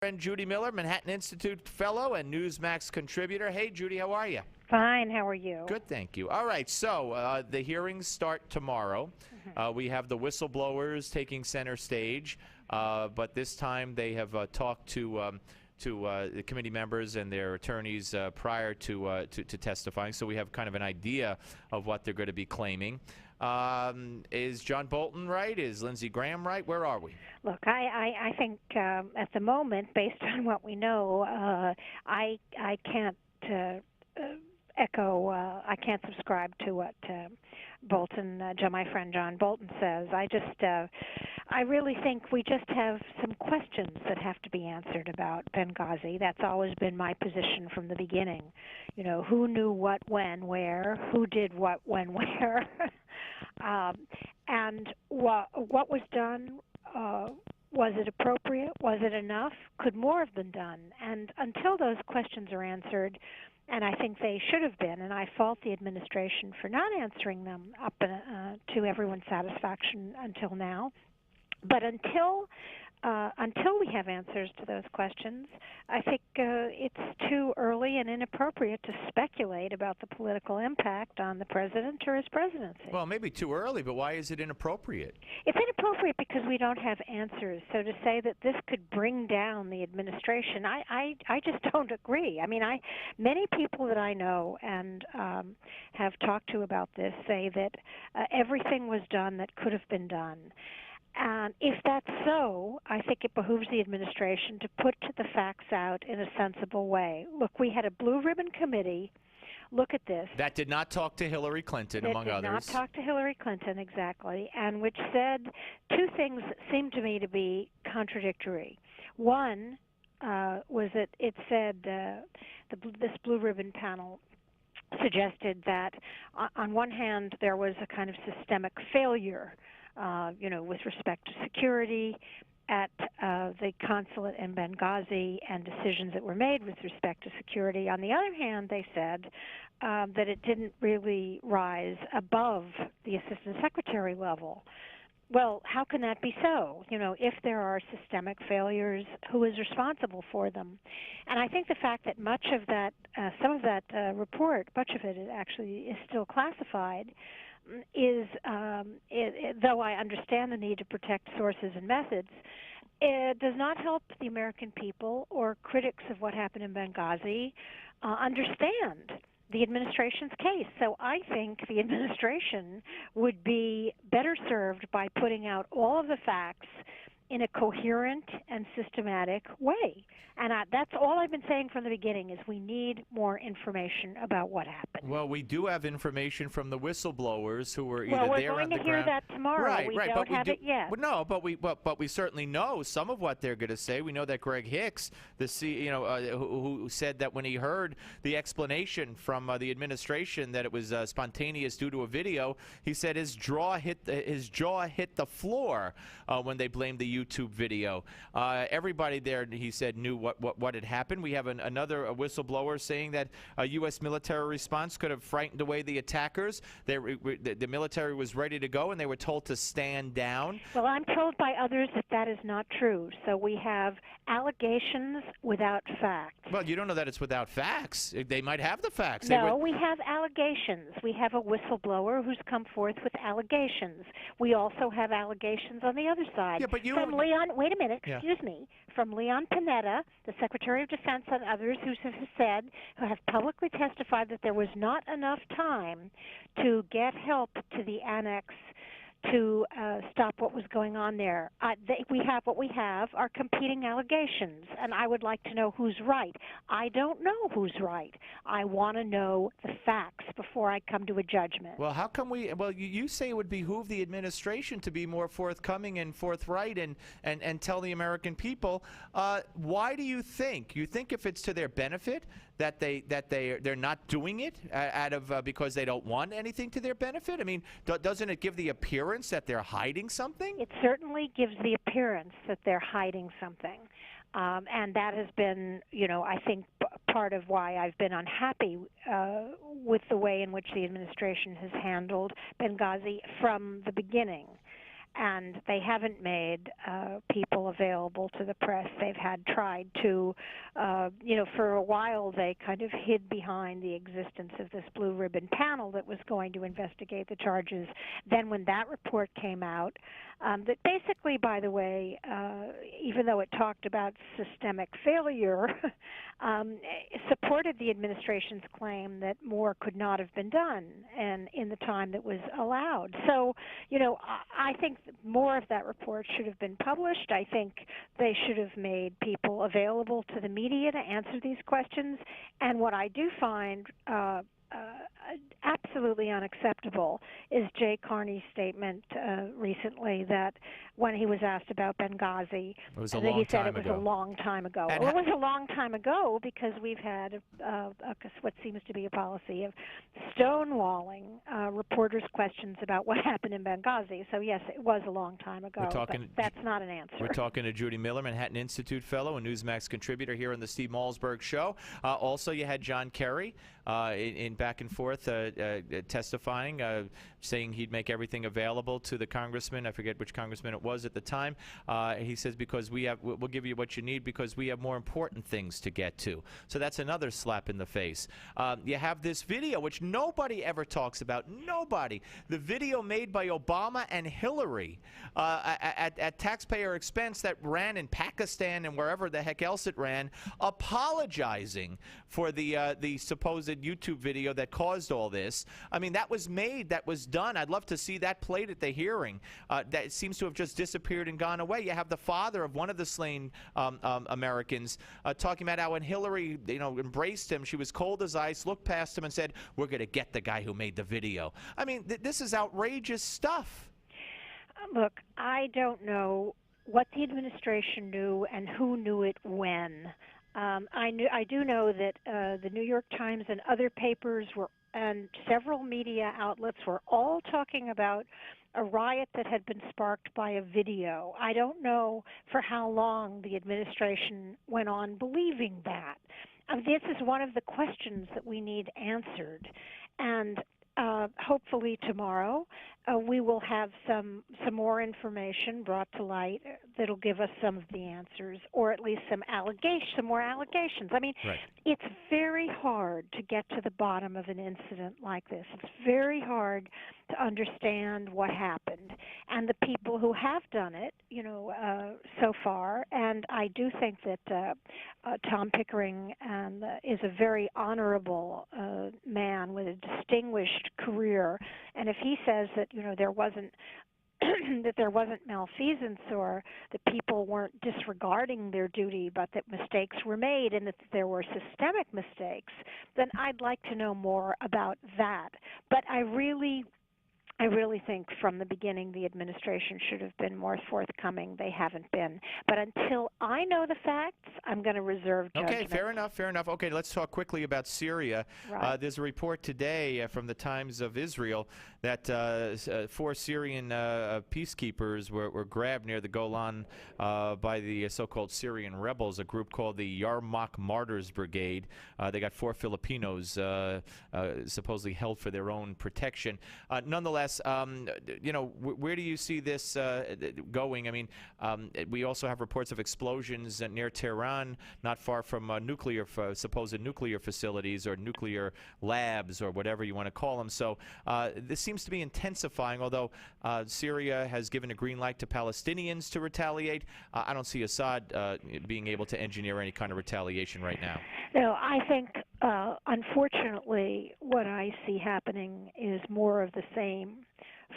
friend Judy Miller, Manhattan Institute fellow and Newsmax contributor. Hey, Judy, how are you? Fine. How are you? Good, thank you. All right, so the hearings start tomorrow. We have the whistleblowers taking center stage, but this time they have talked to the committee members and their attorneys prior to testifying, so we have kind of an idea of what they're going to be claiming. Is John Bolton right? Is Lindsey Graham right? Where are we? Look, I think at the moment, based on what we know, I can't echo. I can't subscribe to what Bolton, my friend John Bolton says. I really think we just have some questions that have to be answered about Benghazi. That's always been my position from the beginning. You know, who knew what, when, where, who did what, when, where, and what was done. Was it appropriate? Was it enough? Could more have been done? And until those questions are answered, and I think they should have been, and I fault the administration for not answering them up to everyone's satisfaction until now. But until we have answers to those questions, I think it's too early and inappropriate to speculate about the political impact on the president or his presidency. Well, maybe too early, but why is it inappropriate? It's inappropriate because we don't have answers. So to say that this could bring down the administration, I just don't agree. I mean, many people that I know and have talked to about this say that everything was done that could have been done. And if that's so, I think it behooves the administration to put the facts out in a sensible way. Look, we had a blue ribbon committee look at this. That did not talk to Hillary Clinton, among others. Did not talk to Hillary Clinton, exactly, and which said two things that seemed to me to be contradictory. One was that it said this blue ribbon panel suggested that on one hand there was a kind of systemic failure with respect to security at the consulate in Benghazi and decisions that were made with respect to security. On the other hand, they said that it didn't really rise above the assistant secretary level. Well, how can that be so? You know, if there are systemic failures, who is responsible for them? And I think the fact that much of that, some of that report, much of it actually is still classified, is, though I understand the need to protect sources and methods, it does not help the American people or critics of what happened in Benghazi understand the administration's case. So I think the administration would be better served by putting out all of the facts in a coherent and systematic way. And that's all I've been saying from the beginning is we need more information about what happened. Well, we do have information from the whistleblowers who were either there on the ground. Well, we're going to hear that tomorrow. Right, we right, don't have it yet. Well, no, but we certainly know some of what they're going to say. We know that Greg Hicks, who said that when he heard the explanation from the administration that it was spontaneous due to a video, he said his jaw hit the floor when they blamed the YouTube video. Everybody there, he said, knew what had happened. We have another whistleblower saying that a U.S. military response could have frightened away the attackers. The military was ready to go, and they were told to stand down. Well, I'm told by others that that is not true. So we have allegations without facts. Well, you don't know that it's without facts. They might have the facts. No, we have allegations. We have a whistleblower who's come forth with allegations. We also have allegations on the other side. Yeah, but you from Leon, wait a minute, yeah. Excuse me, from Leon Panetta, the Secretary of Defense, and others who have publicly testified that there was not enough time to get help to the annex to stop what was going on there. We have what we have are competing allegations, and I would like to know who's right. I don't know who's right. I want to know the facts before I come to a judgment. Well, how come you say it would behoove the administration to be more forthcoming and forthright and tell the American people. Why do you think? You think if it's to their benefit that they're not doing it because they don't want anything to their benefit? I mean, doesn't it give the appearance that they're hiding something? It certainly gives the appearance that they're hiding something. And that has been, I think part of why I've been unhappy with the way in which the administration has handled Benghazi from the beginning. and they haven't made people available to the press. They've had tried to, for a while they kind of hid behind the existence of this blue ribbon panel that was going to investigate the charges. Then when that report came out, that basically, by the way, even though it talked about systemic failure, supported the administration's claim that more could not have been done and in the time that was allowed. So, I think more of that report should have been published. I think they should have made people available to the media to answer these questions. And what I do find absolutely unacceptable is Jay Carney's statement recently that when he was asked about Benghazi, he said it was a long time ago. Well, it was a long time ago because we've had what seems to be a policy of stonewalling reporters' questions about what happened in Benghazi. So, yes, it was a long time ago, but that's not an answer. We're talking to Judy Miller, Manhattan Institute fellow and Newsmax contributor here on the Steve Malzberg Show. Also, you had John Kerry in back and forth testifying, saying he'd make everything available to the congressman. I forget which congressman it was at the time. He says, because we'll give you what you need because we have more important things to get to. So that's another slap in the face. You have this video, which nobody ever talks about. Nobody. The video made by Obama and Hillary at taxpayer expense that ran in Pakistan and wherever the heck else it ran, apologizing for the supposed YouTube video that caused all this. I mean, that was made, that was done. I'd love to see that played at the hearing. That seems to have just disappeared and gone away. You have the father of one of the slain Americans talking about how when Hillary, embraced him, she was cold as ice, looked past him and said, "We're going to get the guy who made the video." I mean, this is outrageous stuff. Look, I don't know what the administration knew and who knew it when. I do know that the New York Times and other papers and several media outlets were all talking about a riot that had been sparked by a video. I don't know for how long the administration went on believing that. This is one of the questions that we need answered. And hopefully tomorrow we will have some more information brought to light that'll give us some of the answers, or at least some more allegations. I mean, right. It's very hard to get to the bottom of an incident like this. It's very hard to understand what happened, and the people who have done it, so far. And I do think that Tom Pickering is a very honorable man with a distinguished career, and if he says that there wasn't that there wasn't malfeasance or that people weren't disregarding their duty, but that mistakes were made and that there were systemic mistakes, then I'd like to know more about that. But I really think from the beginning the administration should have been more forthcoming. They haven't been. But until I know the facts, I'm going to reserve judgment. Okay, fair enough. Okay, let's talk quickly about Syria. Right. There's a report today from the Times of Israel that 4 Syrian peacekeepers were grabbed near the Golan by the so-called Syrian rebels, a group called the Yarmouk Martyrs Brigade. They got 4 Filipinos supposedly held for their own protection. Nonetheless, where do you see this going? I mean, we also have reports of explosions near Tehran, not far from supposed nuclear facilities or nuclear labs or whatever you want to call them. So this seems to be intensifying, although Syria has given a green light to Palestinians to retaliate. I don't see Assad being able to engineer any kind of retaliation right now. No, I think, unfortunately, what I see happening is more of the same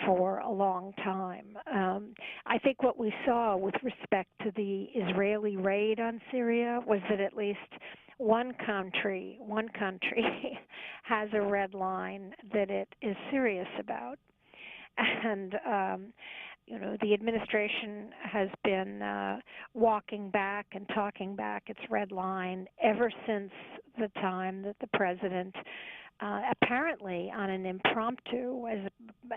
for a long time. I think what we saw with respect to the Israeli raid on Syria was that at least one country has a red line that it is serious about. And the administration has been walking back and talking back its red line ever since the time that the president apparently on an impromptu, as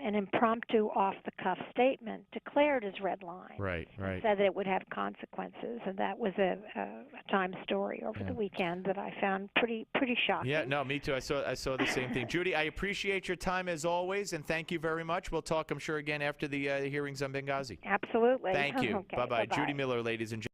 an impromptu off-the-cuff statement, declared as red line. Right. And said that it would have consequences, and that was a Times story over the weekend that I found pretty shocking. Yeah, no, me too. I saw the same thing. Judy, I appreciate your time as always, and thank you very much. We'll talk, I'm sure, again after the hearings on Benghazi. Absolutely. Thank you. Okay, Bye-bye. bye-bye. Judy Miller, ladies and gentlemen.